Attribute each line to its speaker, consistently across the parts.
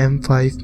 Speaker 1: M5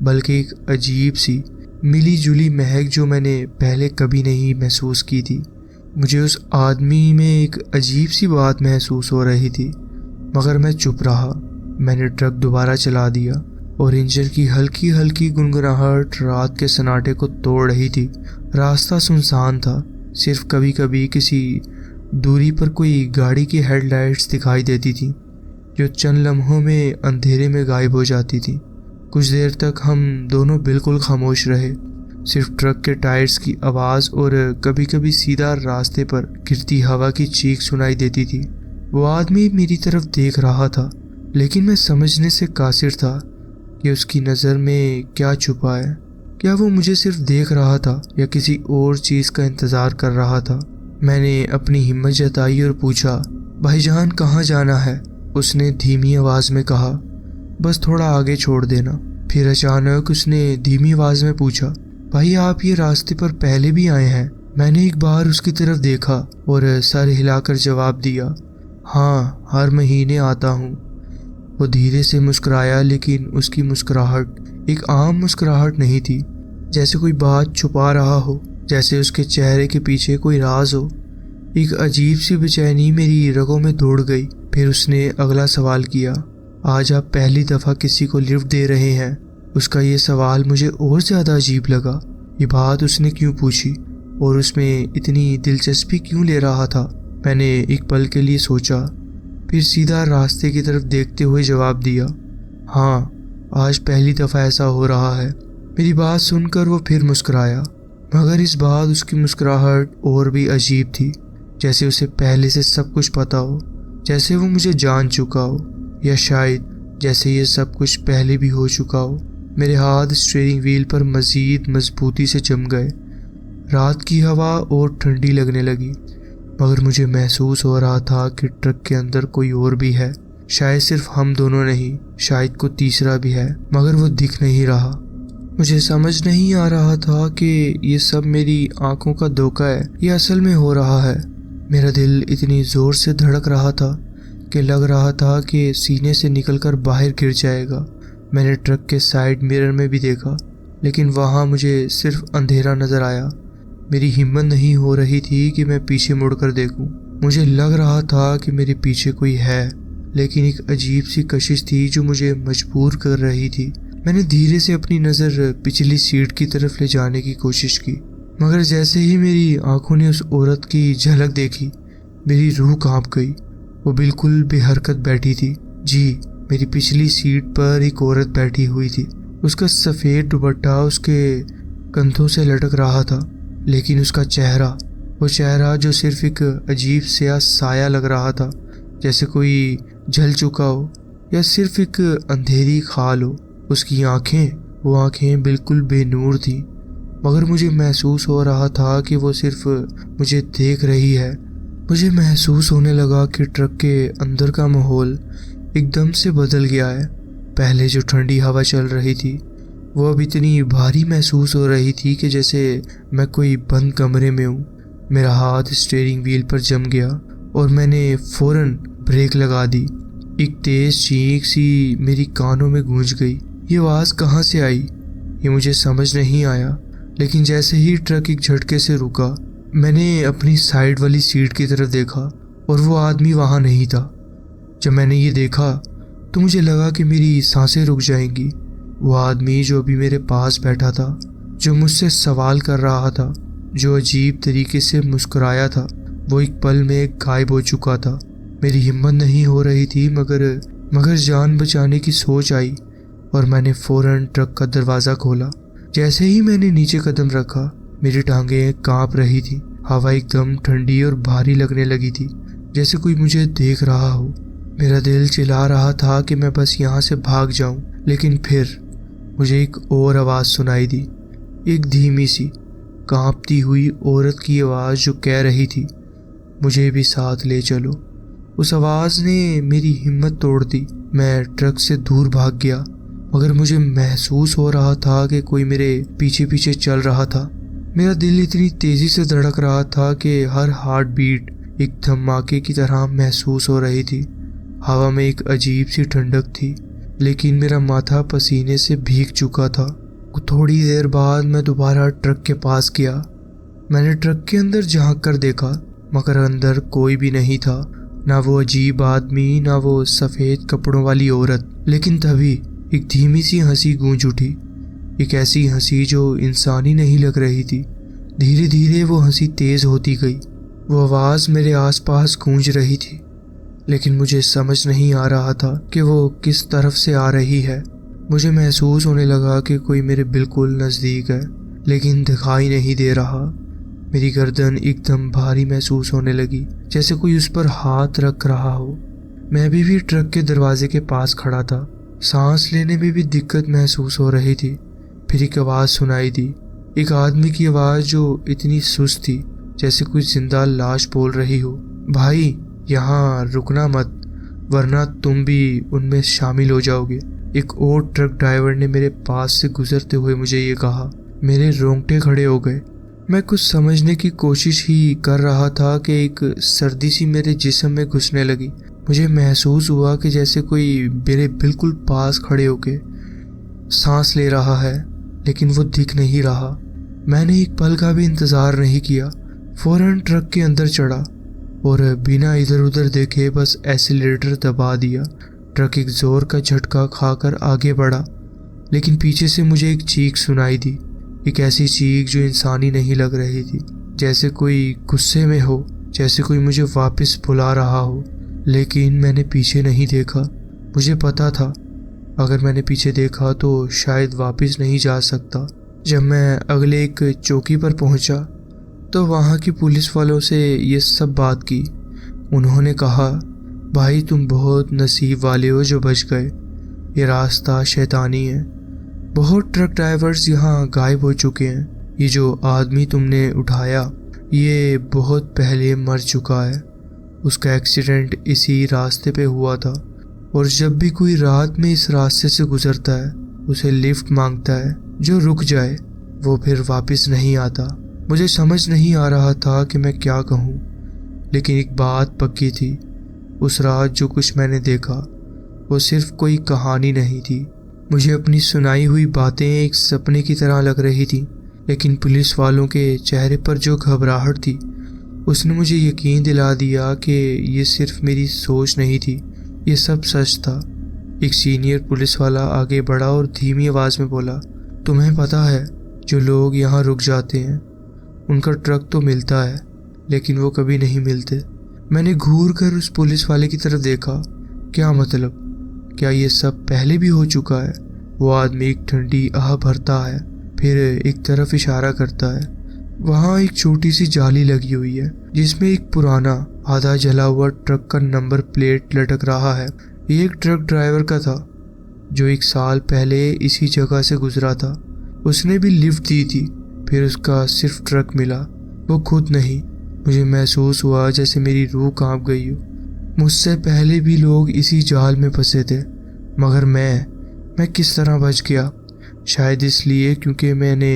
Speaker 1: بلکہ ایک عجیب سی ملی جلی مہک جو میں نے پہلے کبھی نہیں محسوس کی تھی۔ مجھے اس آدمی میں ایک عجیب سی بات محسوس ہو رہی تھی، مگر میں چپ رہا۔ میں نے ٹرک دوبارہ چلا دیا اور انجن کی ہلکی ہلکی گنگناہٹ رات کے سناٹے کو توڑ رہی تھی۔ راستہ سنسان تھا، صرف کبھی کبھی کسی دوری پر کوئی گاڑی کی ہیڈ لائٹس دکھائی دیتی تھی جو چند لمحوں میں اندھیرے میں غائب ہو جاتی تھی۔ کچھ دیر تک ہم دونوں بالکل خاموش رہے، صرف ٹرک کے ٹائرز کی آواز اور کبھی کبھی سیدھا راستے پر گرتی ہوا کی چیخ سنائی دیتی تھی۔ وہ آدمی میری طرف دیکھ رہا تھا، لیکن میں سمجھنے سے قاصر تھا کہ اس کی نظر میں کیا چھپا ہے۔ کیا وہ مجھے صرف دیکھ رہا تھا یا کسی اور چیز کا انتظار کر رہا تھا؟ میں نے اپنی ہمت جتائی اور پوچھا، بھائی جان کہاں جانا ہے؟ اس نے دھیمی آواز میں کہا، بس تھوڑا آگے چھوڑ دینا۔ پھر اچانک اس نے دھیمی آواز میں پوچھا، بھائی آپ یہ راستے پر پہلے بھی آئے ہیں؟ میں نے ایک بار اس کی طرف دیکھا اور سر ہلا کر جواب دیا، ہاں ہر مہینے آتا ہوں۔ وہ دھیرے سے مسکرایا، لیکن اس کی مسکراہٹ ایک عام مسکراہٹ نہیں تھی، جیسے کوئی بات چھپا رہا ہو، جیسے اس کے چہرے کے پیچھے کوئی راز ہو۔ ایک عجیب سی بے چینی میری رگوں میں دوڑ گئی۔ پھر اس نے اگلا سوال کیا، آج آپ پہلی دفعہ کسی کو لفٹ دے رہے ہیں؟ اس کا یہ سوال مجھے اور زیادہ عجیب لگا۔ یہ بات اس نے کیوں پوچھی اور اس میں اتنی دلچسپی کیوں لے رہا تھا؟ میں نے ایک پل کے لیے سوچا، پھر سیدھا راستے کی طرف دیکھتے ہوئے جواب دیا، ہاں آج پہلی دفعہ ایسا ہو رہا ہے۔ میری بات سن کر وہ پھر مسکرایا، مگر اس بات اس کی مسکراہٹ اور بھی عجیب تھی، جیسے اسے پہلے سے سب کچھ پتہ ہو، جیسے وہ مجھے جان چکا ہو، یا شاید جیسے یہ سب کچھ پہلے بھی ہو چکا ہو۔ میرے ہاتھ اسٹیئرنگ وہیل پر مزید مضبوطی سے جم گئے۔ رات کی ہوا اور ٹھنڈی لگنے لگی، مگر مجھے محسوس ہو رہا تھا کہ ٹرک کے اندر کوئی اور بھی ہے۔ شاید صرف ہم دونوں نہیں، شاید کوئی تیسرا بھی ہے، مگر وہ دکھ نہیں رہا۔ مجھے سمجھ نہیں آ رہا تھا کہ یہ سب میری آنکھوں کا دھوکہ ہے یا اصل میں ہو رہا ہے۔ میرا دل اتنی زور سے دھڑک رہا تھا کہ لگ رہا تھا کہ سینے سے نکل کر باہر گر جائے گا۔ میں نے ٹرک کے سائیڈ مرر میں بھی دیکھا، لیکن وہاں مجھے صرف اندھیرا نظر آیا۔ میری ہمت نہیں ہو رہی تھی کہ میں پیچھے مڑ کر دیکھوں۔ مجھے لگ رہا تھا کہ میرے پیچھے کوئی ہے، لیکن ایک عجیب سی کشش تھی جو مجھے مجبور کر رہی تھی۔ میں نے دھیرے سے اپنی نظر پچھلی سیٹ کی طرف لے جانے کی کوشش کی، مگر جیسے ہی میری آنکھوں نے اس عورت کی جھلک دیکھی، میری روح کانپ گئی۔ وہ بالکل بے حرکت بیٹھی تھی۔ جی، میری پچھلی سیٹ پر ایک عورت بیٹھی ہوئی تھی۔ اس کا سفید دوپٹہ اس کے کندھوں سے لٹک رہا تھا، لیکن اس کا چہرہ، وہ چہرہ جو صرف ایک عجیب سیاہ سایہ لگ رہا تھا، جیسے کوئی جل چکا ہو یا صرف ایک اندھیری خال ہو۔ اس کی آنکھیں، وہ آنکھیں بالکل بے نور تھیں، مگر مجھے محسوس ہو رہا تھا کہ وہ صرف مجھے دیکھ رہی ہے۔ مجھے محسوس ہونے لگا کہ ٹرک کے اندر کا ماحول ایک دم سے بدل گیا ہے۔ پہلے جو ٹھنڈی ہوا چل رہی تھی، وہ اب اتنی بھاری محسوس ہو رہی تھی کہ جیسے میں کوئی بند کمرے میں ہوں۔ میرا ہاتھ اسٹیئرنگ وہیل پر جم گیا اور میں نے فوراً بریک لگا دی۔ ایک تیز چیخ سی میری کانوں میں گونج گئی۔ یہ آواز کہاں سے آئی یہ مجھے سمجھ نہیں آیا، لیکن جیسے ہی ٹرک ایک جھٹکے سے رکا، میں نے اپنی سائیڈ والی سیٹ کی طرف دیکھا اور وہ آدمی وہاں نہیں تھا۔ جب میں نے یہ دیکھا تو مجھے لگا کہ میری سانسیں رک جائیں گی۔ وہ آدمی جو ابھی میرے پاس بیٹھا تھا، جو مجھ سے سوال کر رہا تھا، جو عجیب طریقے سے مسکرایا تھا، وہ ایک پل میں غائب ہو چکا تھا۔ میری ہمت نہیں ہو رہی تھی، مگر جان بچانے کی سوچ آئی اور میں نے فوراً ٹرک کا دروازہ کھولا۔ جیسے ہی میں نے نیچے قدم رکھا، میری ٹانگیں کانپ رہی تھی۔ ہوا ایک دم ٹھنڈی اور بھاری لگنے لگی تھی، جیسے کوئی مجھے دیکھ رہا ہو۔ میرا دل چلا رہا تھا کہ میں بس یہاں سے بھاگ جاؤں، لیکن پھر مجھے ایک اور آواز سنائی دی، ایک دھیمی سی کانپتی ہوئی عورت کی آواز جو کہہ رہی تھی، مجھے بھی ساتھ لے چلو۔ اس آواز نے میری ہمت توڑ دی۔ میں ٹرک سے دور بھاگ گیا، مگر مجھے محسوس ہو رہا تھا کہ کوئی میرے پیچھے پیچھے چل رہا تھا۔ میرا دل اتنی تیزی سے دھڑک رہا تھا کہ ہر ہارٹ بیٹ ایک دھماکے کی طرح محسوس ہو رہی تھی۔ ہوا میں ایک عجیب سی ٹھنڈک تھی، لیکن میرا ماتھا پسینے سے بھیگ چکا تھا۔ تھوڑی دیر بعد میں دوبارہ ٹرک کے پاس گیا۔ میں نے ٹرک کے اندر جھانک کر دیکھا مگر اندر کوئی بھی نہیں تھا، نہ وہ عجیب آدمی نہ وہ سفید کپڑوں والی عورت۔ لیکن تبھی ایک دھیمی سی ہنسی گونج اٹھی، ایک ایسی ہنسی جو انسانی نہیں لگ رہی تھی۔ دھیرے دھیرے وہ ہنسی تیز ہوتی گئی، وہ آواز میرے آس پاس گونج رہی تھی، لیکن مجھے سمجھ نہیں آ رہا تھا کہ وہ کس طرف سے آ رہی ہے۔ مجھے محسوس ہونے لگا کہ کوئی میرے بالکل نزدیک ہے لیکن دکھائی نہیں دے رہا۔ میری گردن ایک دم بھاری محسوس ہونے لگی، جیسے کوئی اس پر ہاتھ رکھ رہا ہو۔ میں ابھی بھی ٹرک کے دروازے کے پاس کھڑا تھا، سانس لینے میں بھی دقت محسوس ہو رہی تھی۔ پھر ایک آواز سنائی دی، ایک آدمی کی آواز جو اتنی سست تھی جیسے کوئی زندہ لاش بول رہی ہو، بھائی یہاں رکنا مت ورنہ تم بھی ان میں شامل ہو جاؤ گے۔ ایک اور ٹرک ڈرائیور نے میرے پاس سے گزرتے ہوئے مجھے یہ کہا۔ میرے رونگٹے کھڑے ہو گئے۔ میں کچھ سمجھنے کی کوشش ہی کر رہا تھا کہ ایک سردی سی میرے جسم میں گھسنے لگی۔ مجھے محسوس ہوا کہ جیسے کوئی میرے بالکل پاس کھڑے ہو کے سانس لے رہا ہے، لیکن وہ دکھ نہیں رہا۔ میں نے ایک پل کا بھی انتظار نہیں کیا، فوراً ٹرک کے اندر چڑھا اور بنا ادھر ادھر دیکھے بس ایکسیلیٹر دبا دیا۔ ٹرک ایک زور کا جھٹکا کھا کر آگے بڑھا، لیکن پیچھے سے مجھے ایک چیخ سنائی دی، ایک ایسی چیخ جو انسانی نہیں لگ رہی تھی، جیسے کوئی غصے میں ہو، جیسے کوئی مجھے واپس بلا رہا ہو۔ لیکن میں نے پیچھے نہیں دیکھا۔ مجھے پتا تھا اگر میں نے پیچھے دیکھا تو شاید واپس نہیں جا سکتا۔ جب میں اگلے ایک چوکی پر پہنچا تو وہاں کی پولیس والوں سے یہ سب بات کی۔ انہوں نے کہا، بھائی تم بہت نصیب والے ہو جو بچ گئے، یہ راستہ شیطانی ہے، بہت ٹرک ڈرائیورز یہاں غائب ہو چکے ہیں، یہ جو آدمی تم نے اٹھایا یہ بہت پہلے مر چکا ہے، اس کا ایکسیڈنٹ اسی راستے پہ ہوا تھا، اور جب بھی کوئی رات میں اس راستے سے گزرتا ہے اسے لفٹ مانگتا ہے جو رک جائے، وہ پھر واپس نہیں آتا۔ مجھے سمجھ نہیں آ رہا تھا کہ میں کیا کہوں، لیکن ایک بات پکی تھی، اس رات جو کچھ میں نے دیکھا وہ صرف کوئی کہانی نہیں تھی۔ مجھے اپنی سنائی ہوئی باتیں ایک سپنے کی طرح لگ رہی تھی، لیکن پولیس والوں کے چہرے پر جو گھبراہٹ تھی اس نے مجھے یقین دلا دیا کہ یہ صرف میری سوچ نہیں تھی، یہ سب سچ تھا۔ ایک سینئر پولیس والا آگے بڑھا اور دھیمی آواز میں بولا، تمہیں پتہ ہے جو لوگ یہاں رک جاتے ہیں ان کا ٹرک تو ملتا ہے لیکن وہ کبھی نہیں ملتے۔ میں نے گھور کر اس پولیس والے کی طرف دیکھا۔ کیا مطلب؟ کیا یہ سب پہلے بھی ہو چکا ہے؟ وہ آدمی ایک ٹھنڈی آہ بھرتا ہے، پھر ایک طرف اشارہ کرتا ہے۔ وہاں ایک چھوٹی سی جالی لگی ہوئی ہے جس میں ایک پرانا آدھا جلا ہوا ٹرک کا نمبر پلیٹ لٹک رہا ہے۔ یہ ایک ٹرک ڈرائیور کا تھا جو 1 سال پہلے اسی جگہ سے گزرا تھا۔ اس نے بھی لفٹ دی تھی، پھر اس کا صرف ٹرک ملا، وہ خود نہیں۔ مجھے محسوس ہوا جیسے میری روح کانپ گئی ہو۔ مجھ سے پہلے بھی لوگ اسی جال میں پھنسے تھے، مگر میں کس طرح بچ گیا؟ شاید اس لیے کیونکہ میں نے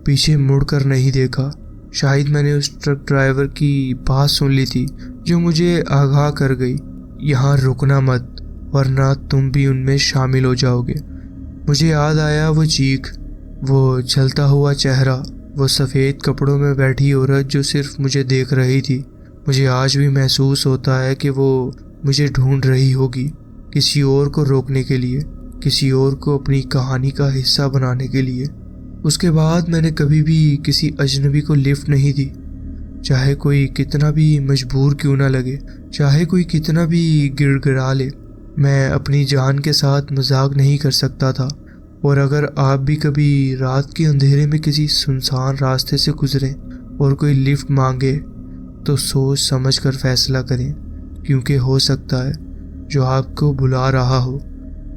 Speaker 1: پیچھے مڑ کر نہیں دیکھا۔ شاید میں نے اس ٹرک ڈرائیور کی بات سن لی تھی جو مجھے آگاہ کر گئی، یہاں رکنا مت ورنہ تم بھی ان میں شامل ہو جاؤ گے۔ مجھے یاد آیا وہ چیخ، وہ جلتا ہوا چہرہ، وہ سفید کپڑوں میں بیٹھی عورت جو صرف مجھے دیکھ رہی تھی۔ مجھے آج بھی محسوس ہوتا ہے کہ وہ مجھے ڈھونڈ رہی ہوگی، کسی اور کو روکنے کے لیے، کسی اور کو اپنی کہانی کا حصہ بنانے کے لیے۔ اس کے بعد میں نے کبھی بھی کسی اجنبی کو لفٹ نہیں دی، چاہے کوئی کتنا بھی مجبور کیوں نہ لگے، چاہے کوئی کتنا بھی گڑ گڑا لے۔ میں اپنی جان کے ساتھ مذاق نہیں کر سکتا تھا، اور اگر آپ بھی کبھی رات کے اندھیرے میں کسی سنسان راستے سے گزریں اور کوئی لفٹ مانگے تو سوچ سمجھ کر فیصلہ کریں، کیونکہ ہو سکتا ہے جو آپ کو بلا رہا ہو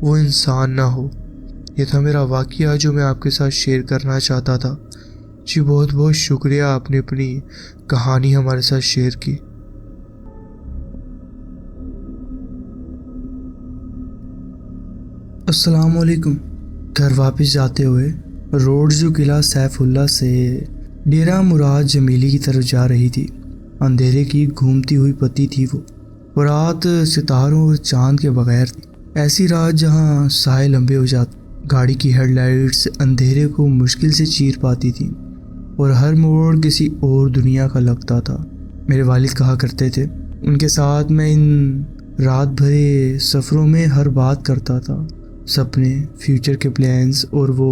Speaker 1: وہ انسان نہ ہو۔ یہ تھا میرا واقعہ جو میں آپ کے ساتھ شیئر کرنا چاہتا تھا۔ جی بہت بہت شکریہ، آپ نے اپنی کہانی ہمارے ساتھ شیئر کی۔ السلام علیکم۔ گھر واپس جاتے ہوئے روڈ جو قلعہ سیف اللہ سے ڈیرہ مراد جمیلی کی طرف جا رہی تھی، اندھیرے کی گھومتی ہوئی پتی تھی وہ، رات ستاروں اور چاند کے بغیر تھی۔ ایسی رات جہاں سائے لمبے ہو جاتے، گاڑی کی ہیڈ لائٹس اندھیرے کو مشکل سے چیر پاتی تھیں اور ہر موڑ کسی اور دنیا کا لگتا تھا۔ میرے والد کہا کرتے تھے ان کے ساتھ میں ان رات بھرے سفروں میں ہر بات کرتا تھا، سپنے، فیوچر کے پلانز اور وہ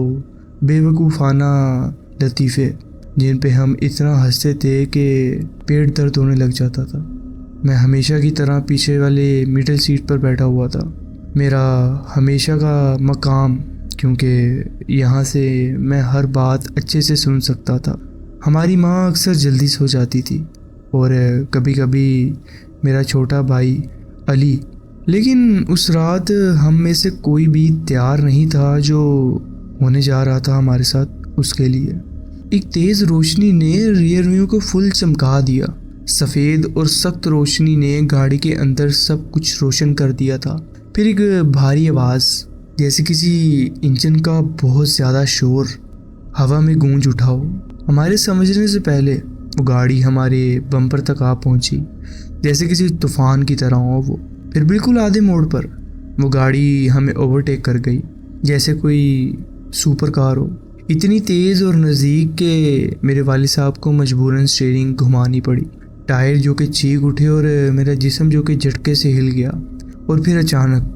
Speaker 1: بے وقوفانہ لطیفے جن پہ ہم اتنا ہنستے تھے کہ پیٹ درد ہونے لگ جاتا تھا۔ میں ہمیشہ کی طرح پیچھے والے مڈل سیٹ پر بیٹھا ہوا تھا، میرا ہمیشہ کا مقام، کیونکہ یہاں سے میں ہر بات اچھے سے سن سکتا تھا۔ ہماری ماں اکثر جلدی سو جاتی تھی اور کبھی کبھی میرا چھوٹا بھائی علی، لیکن اس رات ہم میں سے کوئی بھی تیار نہیں تھا جو ہونے جا رہا تھا ہمارے ساتھ اس کے لیے۔ ایک تیز روشنی نے ریئر ویو کو فل چمکا دیا، سفید اور سخت روشنی نے گاڑی کے اندر سب کچھ روشن کر دیا تھا۔ پھر ایک بھاری آواز، جیسے کسی انجن کا بہت زیادہ شور ہوا میں گونج اٹھا ہو۔ ہمارے سمجھنے سے پہلے وہ گاڑی ہمارے بمپر تک آ پہنچی، جیسے کسی طوفان کی طرح ہو وہ۔ پھر بالکل آدھے موڑ پر وہ گاڑی ہمیں اوورٹیک کر گئی، جیسے کوئی سپر کار ہو، اتنی تیز اور نزدیک کہ میرے والد صاحب کو مجبوراً اسٹیئرنگ گھمانی پڑی۔ ٹائر جو کہ چیخ اٹھے اور میرا جسم جو کہ جھٹکے سے ہل گیا، اور پھر اچانک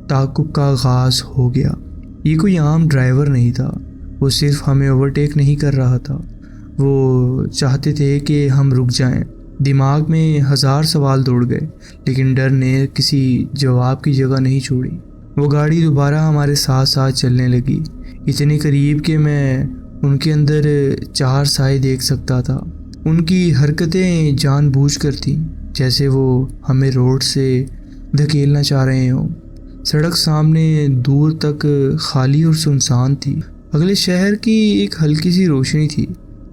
Speaker 1: تعاقب کا آغاز ہو گیا۔ یہ کوئی عام ڈرائیور نہیں تھا، وہ صرف ہمیں اوورٹیک نہیں کر رہا تھا، وہ چاہتے تھے کہ ہم رک جائیں۔ دماغ میں ہزار سوال دوڑ گئے، لیکن ڈر نے کسی جواب کی جگہ نہیں چھوڑی۔ وہ گاڑی دوبارہ ہمارے ساتھ ساتھ چلنے لگی، اتنے قریب کہ میں ان کے اندر 4 سائے دیکھ سکتا تھا۔ ان کی حرکتیں جان بوجھ کر تھیں، جیسے وہ ہمیں روڈ سے دھکیلنا چاہ رہے ہوں۔ سڑک سامنے دور تک خالی اور سنسان تھی، اگلے شہر کی ایک ہلکی سی روشنی تھی،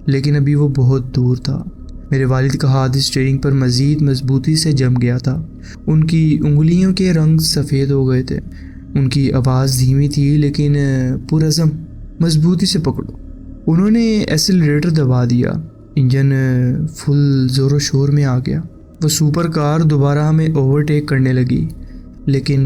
Speaker 1: لیکن ابھی وہ بہت دور تھا۔ میرے والد کا ہاتھ اسٹیئرنگ پر مزید مضبوطی سے جم گیا تھا، ان کی انگلیوں کے رنگ سفید ہو گئے تھے۔ ان کی آواز دھیمی تھی لیکن پرعزم، مضبوطی سے پکڑو۔ انہوں نے ایکسلریٹر دبا دیا، انجن فل زور و شور میں آ گیا۔ وہ سپر کار دوبارہ ہمیں اوورٹیک کرنے لگی، لیکن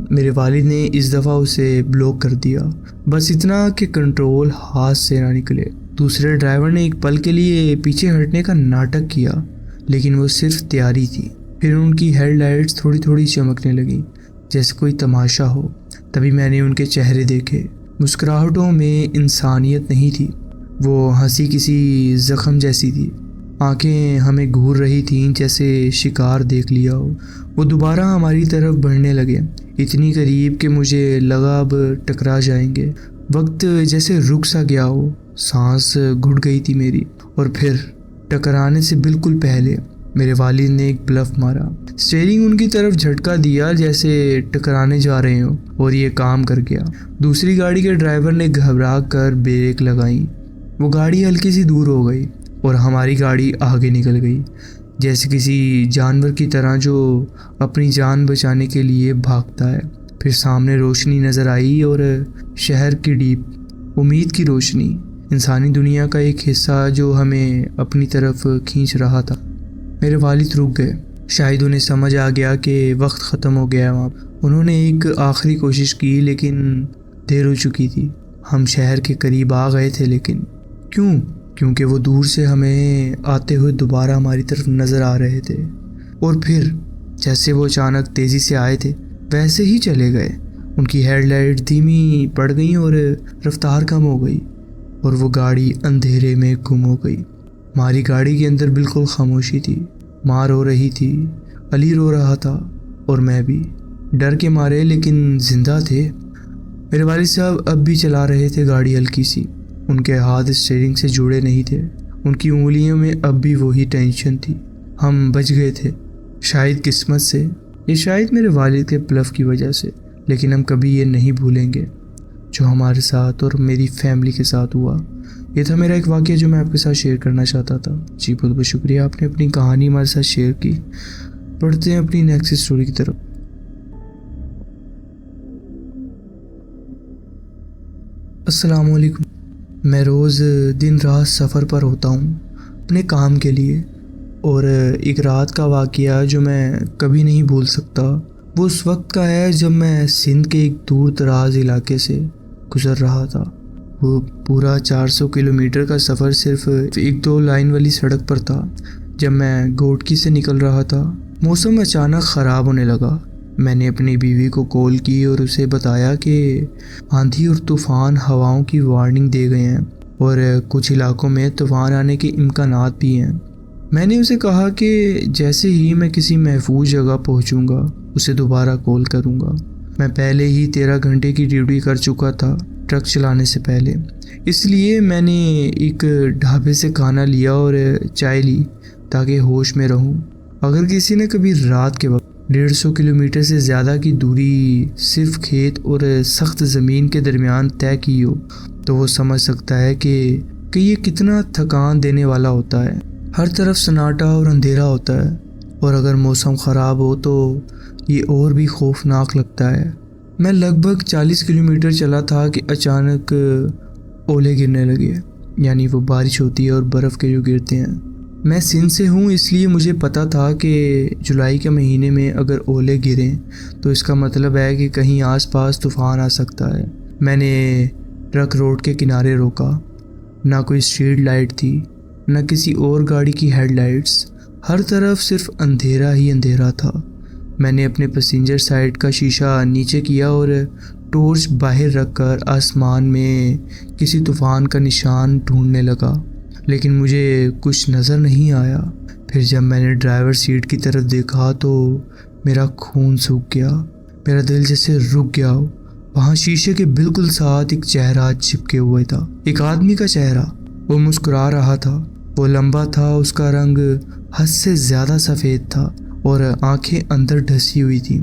Speaker 1: میرے والد نے اس دفعہ اسے بلاک کر دیا، بس اتنا کہ کنٹرول ہاتھ سے نہ نکلے۔ دوسرے ڈرائیور نے ایک پل کے لیے پیچھے ہٹنے کا ناٹک کیا، لیکن وہ صرف تیاری تھی۔ پھر ان کی ہیڈ لائٹس تھوڑی تھوڑی چمکنے لگیں، جیسے کوئی تماشا ہو۔ تبھی میں نے ان کے چہرے دیکھے، مسکراہٹوں میں انسانیت نہیں تھی، وہ ہنسی کسی زخم جیسی تھی۔ آنکھیں ہمیں گھور رہی تھیں جیسے شکار دیکھ لیا ہو۔ وہ دوبارہ ہماری طرف بڑھنے لگے، اتنی قریب کہ مجھے لگا اب ٹکرا جائیں گے۔ وقت جیسے رک سا گیا ہو، سانس گھٹ گئی تھی میری۔ اور پھر ٹکرانے سے بالکل پہلے میرے والد نے ایک بلف مارا، اسٹیئرنگ ان کی طرف جھٹکا دیا جیسے ٹکرانے جا رہے ہوں، اور یہ کام کر گیا۔ دوسری گاڑی کے ڈرائیور نے گھبرا کر بریک لگائیں، وہ گاڑی ہلکی سی دور ہو گئی اور ہماری گاڑی آگے نکل گئی، جیسے کسی جانور کی طرح جو اپنی جان بچانے کے لیے بھاگتا ہے۔ پھر سامنے روشنی نظر آئی، اور شہر کی ڈیپ امید کی روشنی، انسانی دنیا کا ایک حصہ جو ہمیں اپنی طرف کھینچ رہا تھا۔ میرے والد رک گئے، شاید انہیں سمجھ آ گیا کہ وقت ختم ہو گیا وہاں۔ انہوں نے ایک آخری کوشش کی، لیکن دیر ہو چکی تھی۔ ہم شہر کے قریب آ گئے تھے، لیکن کیونکہ وہ دور سے ہمیں آتے ہوئے دوبارہ ہماری طرف نظر آ رہے تھے، اور پھر جیسے وہ اچانک تیزی سے آئے تھے ویسے ہی چلے گئے۔ ان کی ہیڈ لائٹ دھیمی پڑ گئیں اور رفتار کم ہو گئی، اور وہ گاڑی اندھیرے میں گم ہو گئی۔ ہماری گاڑی کے اندر بالکل خاموشی تھی۔ ماں رو رہی تھی، علی رو رہا تھا، اور میں بھی، ڈر کے مارے لیکن زندہ تھے۔ میرے والد صاحب اب بھی چلا رہے تھے گاڑی ہلکی سی، ان کے ہاتھ اسٹیئرنگ سے جڑے نہیں تھے، ان کی انگلیوں میں اب بھی وہی ٹینشن تھی۔ ہم بچ گئے تھے، شاید قسمت سے، یا شاید میرے والد کے بلف کی وجہ سے، لیکن ہم کبھی یہ نہیں بھولیں گے جو ہمارے ساتھ اور میری فیملی کے ساتھ ہوا۔ یہ تھا میرا ایک واقعہ جو میں آپ کے ساتھ شیئر کرنا چاہتا تھا۔ جی بہت بہت شکریہ، آپ نے اپنی کہانی ہمارے ساتھ شیئر کی۔ پڑھتے ہیں اپنی نیکسٹ اسٹوری کی طرف۔ السلام علیکم۔ میں روز دن رات سفر پر ہوتا ہوں اپنے کام کے لیے، اور ایک رات کا واقعہ جو میں کبھی نہیں بھول سکتا وہ اس وقت کا ہے جب میں سندھ کے ایک دور دراز علاقے سے گزر رہا تھا۔ وہ پورا 400 کلومیٹر کا سفر صرف 1-2 لائن والی سڑک پر تھا۔ جب میں گوٹکی سے نکل رہا تھا، موسم اچانک خراب ہونے لگا۔ میں نے اپنی بیوی کو کال کی اور اسے بتایا کہ آندھی اور طوفان ہواؤں کی وارننگ دے گئے ہیں اور کچھ علاقوں میں طوفان آنے کے امکانات بھی ہیں۔ میں نے اسے کہا کہ جیسے ہی میں کسی محفوظ جگہ پہنچوں گا اسے دوبارہ کال کروں گا۔ میں پہلے ہی 13 گھنٹے کی ڈیوٹی کر چکا تھا ٹرک چلانے سے پہلے، اس لیے میں نے ایک ڈھابے سے کھانا لیا اور چائے لی تاکہ ہوش میں رہوں۔ اگر کسی نے کبھی رات کے وقت 150 کلومیٹر سے زیادہ کی دوری صرف کھیت اور سخت زمین کے درمیان طے کی ہو تو وہ سمجھ سکتا ہے کہ یہ کتنا تھکان دینے والا ہوتا ہے۔ ہر طرف سناٹا اور اندھیرا ہوتا ہے، اور اگر موسم خراب ہو تو یہ اور بھی خوفناک لگتا ہے۔ میں لگ بھگ 40 کلومیٹر چلا تھا کہ اچانک اولے گرنے لگے، یعنی وہ بارش ہوتی ہے اور برف کے جو گرتے ہیں۔ میں سندھ سے ہوں، اس لیے مجھے پتا تھا کہ جولائی کے مہینے میں اگر اولے گریں تو اس کا مطلب ہے کہ کہیں آس پاس طوفان آ سکتا ہے۔ میں نے ٹرک روڈ کے کنارے روکا۔ نہ کوئی اسٹریٹ لائٹ تھی، نہ کسی اور گاڑی کی ہیڈ لائٹس، ہر طرف صرف اندھیرا ہی اندھیرا تھا۔ میں نے اپنے پیسنجر سائڈ کا شیشہ نیچے کیا اور ٹورچ باہر رکھ کر آسمان میں کسی طوفان کا نشان ڈھونڈنے لگا، لیکن مجھے کچھ نظر نہیں آیا۔ پھر جب میں نے ڈرائیور سیٹ کی طرف دیکھا تو میرا خون سوکھ گیا، میرا دل جیسے رک گیا۔ وہاں شیشے کے بالکل ساتھ ایک چہرہ چپکے ہوئے تھا، ایک آدمی کا چہرہ۔ وہ مسکرا رہا تھا، وہ لمبا تھا، اس کا رنگ حد سے زیادہ سفید تھا اور آنکھیں اندر ڈھسی ہوئی تھیں،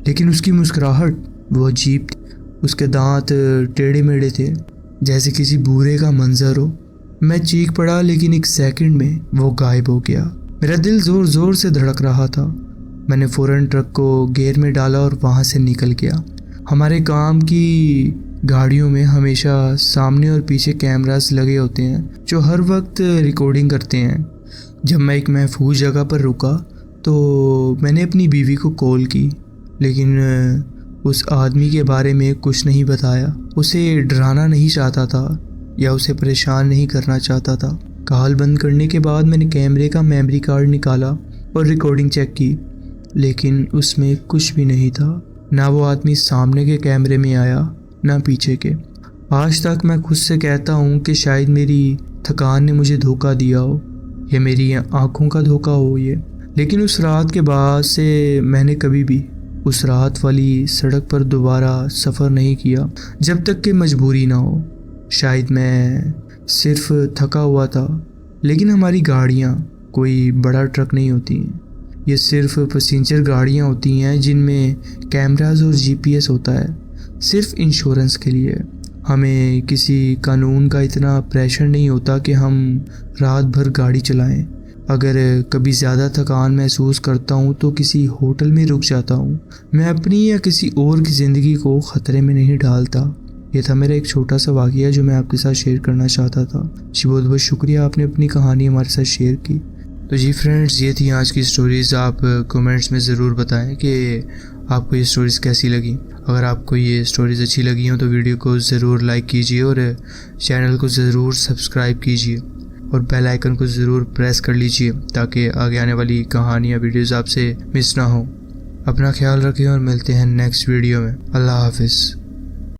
Speaker 1: لیکن اس کی مسکراہٹ وہ عجیب تھی۔ اس کے دانت ٹیڑھے میڑھے تھے، جیسے کسی بھورے کا منظر ہو۔ میں چیخ پڑا، لیکن ایک سیکنڈ میں وہ غائب ہو گیا۔ میرا دل زور زور سے دھڑک رہا تھا۔ میں نے فوراً ٹرک کو گیئر میں ڈالا اور وہاں سے نکل گیا۔ ہمارے کام کی گاڑیوں میں ہمیشہ سامنے اور پیچھے کیمراز لگے ہوتے ہیں جو ہر وقت ریکارڈنگ کرتے ہیں۔ جب میں ایک محفوظ جگہ پر رکا تو میں نے اپنی بیوی کو کال کی، لیکن اس آدمی کے بارے میں کچھ نہیں بتایا۔ اسے ڈرانا نہیں چاہتا تھا یا اسے پریشان نہیں کرنا چاہتا تھا۔ کال بند کرنے کے بعد میں نے کیمرے کا میموری کارڈ نکالا اور ریکارڈنگ چیک کی، لیکن اس میں کچھ بھی نہیں تھا۔ نہ وہ آدمی سامنے کے کیمرے میں آیا، نہ پیچھے کے۔ آج تک میں خود سے کہتا ہوں کہ شاید میری تھکان نے مجھے دھوکہ دیا ہو یا میری آنکھوں کا دھوکہ ہو یہ، لیکن اس رات کے بعد سے میں نے کبھی بھی اس رات والی سڑک پر دوبارہ سفر نہیں کیا جب تک کہ مجبوری نہ ہو۔ شاید میں صرف تھکا ہوا تھا، لیکن ہماری گاڑیاں کوئی بڑا ٹرک نہیں ہوتی ہیں، یہ صرف پیسنجر گاڑیاں ہوتی ہیں جن میں کیمراز اور GPS ہوتا ہے، صرف انشورنس کے لیے۔ ہمیں کسی قانون کا اتنا پریشر نہیں ہوتا کہ ہم رات بھر گاڑی چلائیں۔ اگر کبھی زیادہ تھکان محسوس کرتا ہوں تو کسی ہوٹل میں رک جاتا ہوں، میں اپنی یا کسی اور کی زندگی کو خطرے میں نہیں ڈالتا۔ یہ تھا میرا ایک چھوٹا سا واقعہ جو میں آپ کے ساتھ شیئر کرنا چاہتا تھا۔ جی بہت بہت شکریہ، آپ نے اپنی کہانی ہمارے ساتھ شیئر کی۔ تو جی فرینڈز، یہ تھی آج کی سٹوریز۔ آپ کومنٹس میں ضرور بتائیں کہ آپ کو یہ سٹوریز کیسی لگیں۔ اگر آپ کو یہ سٹوریز اچھی لگی ہوں تو ویڈیو کو ضرور لائک کیجیے اور چینل کو ضرور سبسکرائب کیجیے اور بیل آئیکن کو ضرور پریس کر لیجیے تاکہ آگے آنے والی کہانیاں ویڈیوز آپ سے مس نہ ہوں۔ اپنا خیال رکھیں اور ملتے ہیں نیکسٹ ویڈیو میں۔ اللہ حافظ۔